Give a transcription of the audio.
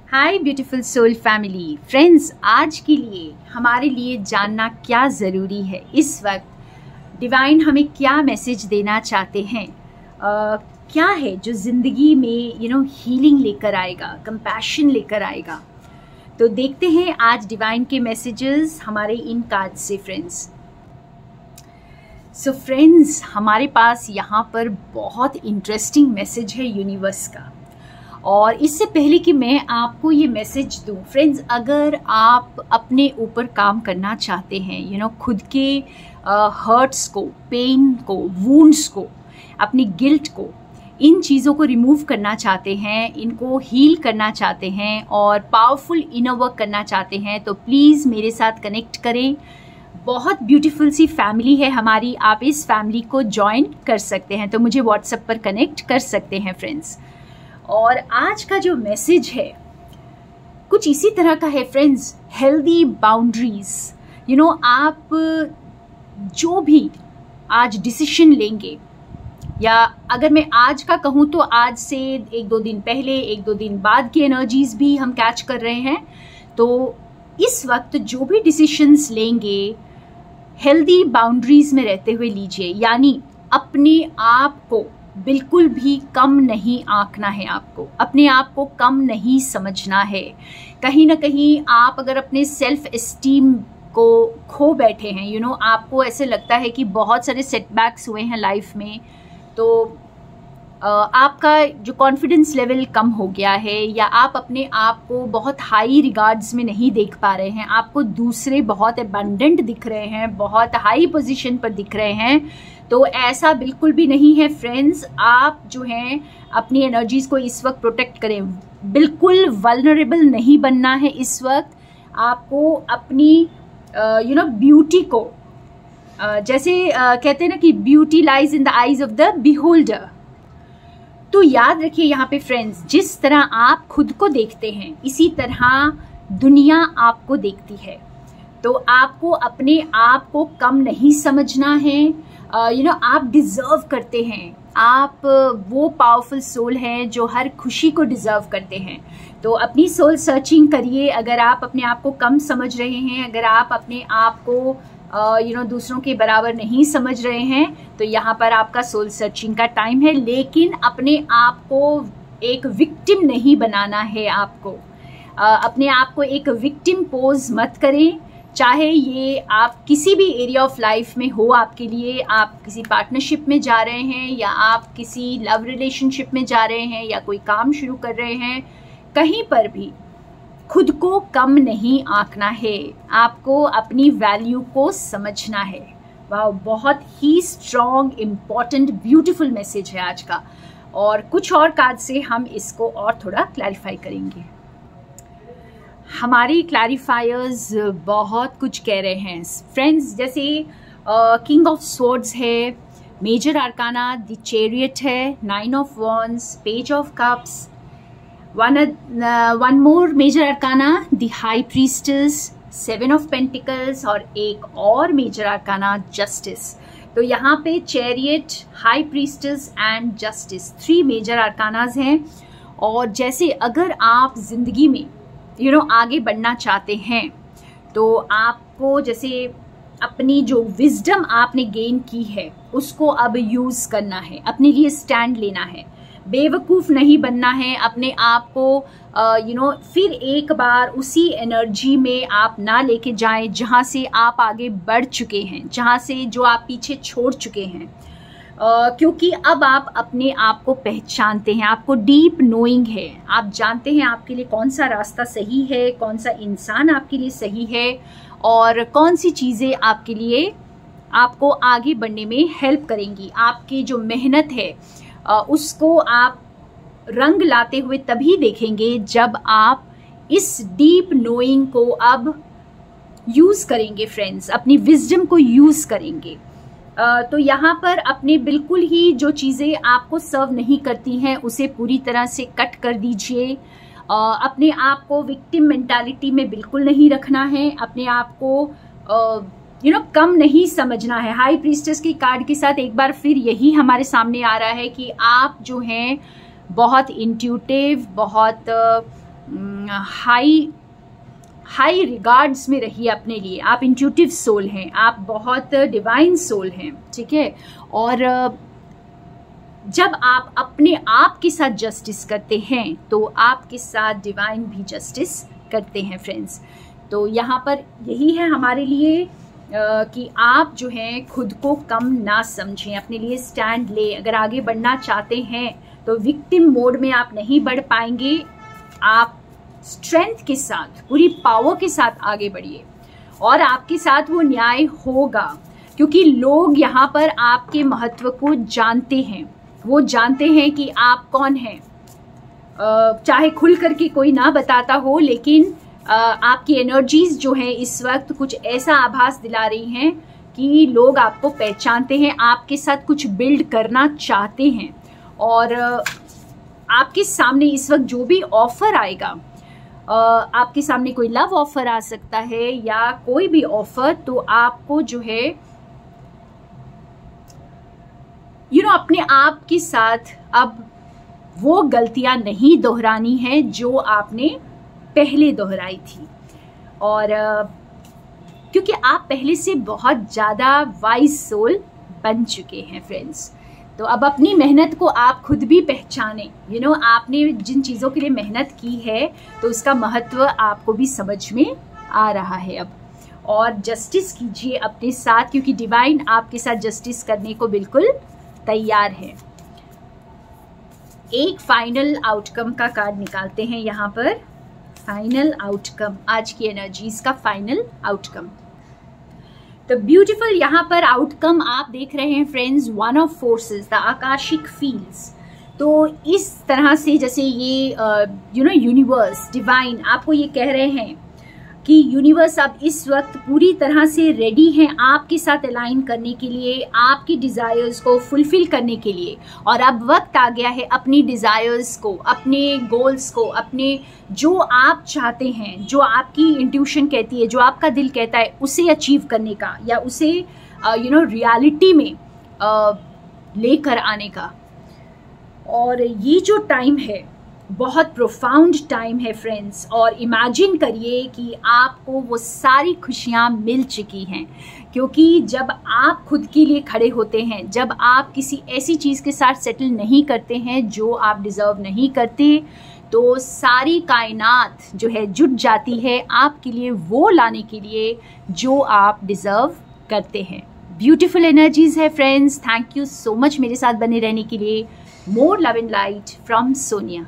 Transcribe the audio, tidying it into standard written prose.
हाय beautiful soul family friends, आज के लिए हमारे लिए जानना क्या ज़रूरी है, इस वक्त डिवाइन हमें क्या मैसेज देना चाहते हैं, क्या है जो ज़िंदगी में हीलिंग लेकर आएगा, कंपैशन लेकर आएगा। तो देखते हैं आज डिवाइन के मैसेजेस हमारे इन कार्ड से फ्रेंड्स। सो फ्रेंड्स, हमारे पास यहाँ पर बहुत इंटरेस्टिंग मैसेज है यूनिवर्स का। और इससे पहले कि मैं आपको ये मैसेज दूं फ्रेंड्स, अगर आप अपने ऊपर काम करना चाहते हैं, खुद के हर्ट्स को, पेन को, वुंड्स को, अपनी गिल्ट को, इन चीज़ों को रिमूव करना चाहते हैं, इनको हील करना चाहते हैं और पावरफुल इनर वर्क करना चाहते हैं, तो प्लीज़ मेरे साथ कनेक्ट करें। बहुत ब्यूटीफुल सी फैमिली है हमारी, आप इस फैमिली को ज्वाइन कर सकते हैं, तो मुझे व्हाट्सएप पर कनेक्ट कर सकते हैं फ्रेंड्स। और आज का जो मैसेज है कुछ इसी तरह का है फ्रेंड्स, हेल्दी बाउंड्रीज। आप जो भी आज डिसीजन लेंगे, या अगर मैं आज का कहूँ तो आज से एक दो दिन पहले, एक दो दिन बाद की एनर्जीज भी हम कैच कर रहे हैं। तो इस वक्त जो भी डिसीजंस लेंगे हेल्दी बाउंड्रीज में रहते हुए लीजिए, यानी अपने आप को बिल्कुल भी कम नहीं आंकना है, आपको अपने आप को कम नहीं समझना है। कहीं ना कहीं आप अगर अपने सेल्फ एस्टीम को खो बैठे हैं, आपको ऐसे लगता है कि बहुत सारे सेटबैक्स हुए हैं लाइफ में, तो आपका जो कॉन्फिडेंस लेवल कम हो गया है, या आप अपने आप को बहुत हाई रिगार्ड्स में नहीं देख पा रहे हैं, आपको दूसरे बहुत अबंडेंट दिख रहे हैं, बहुत हाई पोजीशन पर दिख रहे हैं, तो ऐसा बिल्कुल भी नहीं है फ्रेंड्स। आप जो हैं अपनी एनर्जीज को इस वक्त प्रोटेक्ट करें, बिल्कुल वल्नरेबल नहीं बनना है इस वक्त। आपको अपनी ब्यूटी को, जैसे कहते हैं ना कि beauty lies in the eyes of the beholder, तो याद रखिए यहाँ पे फ्रेंड्स, जिस तरह आप खुद को देखते हैं इसी तरह दुनिया आपको देखती है। तो आपको अपने आप को कम नहीं समझना है। आप डिजर्व करते हैं, आप वो पावरफुल सोल हैं जो हर खुशी को डिजर्व करते हैं। तो अपनी सोल सर्चिंग करिए। अगर आप अपने आप को कम समझ रहे हैं, अगर आप अपने आप को दूसरों के बराबर नहीं समझ रहे हैं, तो यहाँ पर आपका सोल सर्चिंग का टाइम है। लेकिन अपने आप को एक विक्टिम नहीं बनाना है। आपको अपने आप को एक विक्टिम पोज मत करें, चाहे ये आप किसी भी एरिया ऑफ लाइफ में हो आपके लिए। आप किसी पार्टनरशिप में जा रहे हैं, या आप किसी लव रिलेशनशिप में जा रहे हैं, या कोई काम शुरू कर रहे हैं, कहीं पर भी खुद को कम नहीं आंकना है। आपको अपनी वैल्यू को समझना है। वाह, बहुत ही स्ट्रॉन्ग, इम्पॉर्टेंट, ब्यूटीफुल मैसेज है आज का। और कुछ और कार्ड से हम इसको और थोड़ा क्लैरिफाई करेंगे। हमारी क्लैरिफायर्स बहुत कुछ कह रहे हैं फ्रेंड्स, जैसे किंग ऑफ स्वॉर्ड्स है, मेजर आर्काना द चैरियट है, 9 of wands, page of cups, one more major arcana the high priestess, 7 of pentacles, और एक और मेजर आर्काना जस्टिस। तो यहाँ पे chariot, high priestess and justice 3 major arcanas हैं। और जैसे अगर आप जिंदगी में आगे बढ़ना चाहते हैं, तो आपको जैसे अपनी जो विजडम आपने गेन की है उसको अब यूज करना है, अपने लिए स्टैंड लेना है, बेवकूफ़ नहीं बनना है। अपने आप को फिर एक बार उसी एनर्जी में आप ना लेके जाएं जहां से आप आगे बढ़ चुके हैं, जहां से जो आप पीछे छोड़ चुके हैं। क्योंकि अब आप अपने आप को पहचानते हैं, आपको डीप नोइंग है, आप जानते हैं आपके लिए कौन सा रास्ता सही है, कौन सा इंसान आपके लिए सही है, और कौन सी चीज़ें आपके लिए आपको आगे बढ़ने में हेल्प करेंगी। आपकी जो मेहनत है उसको आप रंग लाते हुए तभी देखेंगे जब आप इस डीप नोइंग को अब यूज़ करेंगे फ्रेंड्स, अपनी विजडम को यूज़ करेंगे। तो यहाँ पर अपने बिल्कुल ही जो चीज़ें आपको सर्व नहीं करती हैं उसे पूरी तरह से कट कर दीजिए। अपने आप को विक्टिम मेंटालिटी में बिल्कुल नहीं रखना है, अपने आप को कम नहीं समझना है। हाई प्रीस्टेस की कार्ड के साथ एक बार फिर यही हमारे सामने आ रहा है कि आप जो हैं बहुत इंट्यूटिव, बहुत हाई रिगार्ड्स में रहिए अपने लिए। आप इंट्यूटिव सोल हैं, आप बहुत डिवाइन सोल हैं, ठीक है। और जब आप अपने आप के साथ जस्टिस करते हैं तो आपके साथ डिवाइन भी जस्टिस करते हैं फ्रेंड्स। तो यहाँ पर यही है हमारे लिए कि आप जो हैं खुद को कम ना समझें, अपने लिए स्टैंड ले। अगर आगे बढ़ना चाहते हैं तो विक्टिम मोड में आप नहीं बढ़ पाएंगे, आप स्ट्रेंथ के साथ, पूरी पावर के साथ आगे बढ़िए और आपके साथ वो न्याय होगा, क्योंकि लोग यहाँ पर आपके महत्व को जानते हैं। वो जानते हैं कि आप कौन हैं, चाहे खुल करके कोई ना बताता हो, लेकिन आपकी एनर्जीज जो है इस वक्त कुछ ऐसा आभास दिला रही हैं कि लोग आपको पहचानते हैं, आपके साथ कुछ बिल्ड करना चाहते हैं। और आपके सामने इस वक्त जो भी ऑफर आएगा, आपके सामने कोई लव ऑफर आ सकता है या कोई भी ऑफर, तो आपको जो है अपने आप के साथ अब वो गलतियां नहीं दोहरानी है जो आपने पहले दोहराई थी। और क्योंकि आप पहले से बहुत ज़्यादा वाइज सोल बन चुके हैं फ्रेंड्स, तो अब अपनी मेहनत को आप खुद भी पहचानें। आपने जिन चीज़ों के लिए मेहनत की है तो उसका महत्व आपको भी समझ में आ रहा है अब। और जस्टिस कीजिए अपने साथ, क्योंकि डिवाइन आपके साथ जस्टिस करने को बिल्कुल तैयार है। एक फाइनल आउटकम का कार्ड निकालते हैं यहाँ पर। फाइनल आउटकम, आज की एनर्जीज का फाइनल आउटकम। तो ब्यूटीफुल यहाँ पर आउटकम आप देख रहे हैं friends, one of forces, the Akashic fields. तो इस तरह से जैसे ये यूनिवर्स, डिवाइन आपको ये कह रहे हैं कि यूनिवर्स अब इस वक्त पूरी तरह से रेडी हैं आपके साथ अलाइन करने के लिए, आपकी डिज़ायर्स को फुलफिल करने के लिए। और अब वक्त आ गया है अपनी डिज़ायर्स को, अपने गोल्स को, अपने जो आप चाहते हैं, जो आपकी इंट्यूशन कहती है, जो आपका दिल कहता है, उसे अचीव करने का या उसे रियलिटी में लेकर आने का। और ये जो टाइम है बहुत प्रोफाउंड टाइम है फ्रेंड्स, और इमेजिन करिए कि आपको वो सारी खुशियाँ मिल चुकी हैं, क्योंकि जब आप खुद के लिए खड़े होते हैं, जब आप किसी ऐसी चीज़ के साथ सेटल नहीं करते हैं जो आप डिज़र्व नहीं करते, तो सारी कायनात जो है जुट जाती है आपके लिए वो लाने के लिए जो आप डिज़र्व करते हैं। ब्यूटीफुल एनर्जीज है friends. Thank you so much मेरे साथ बने रहने के लिए। More love and light from Sonia.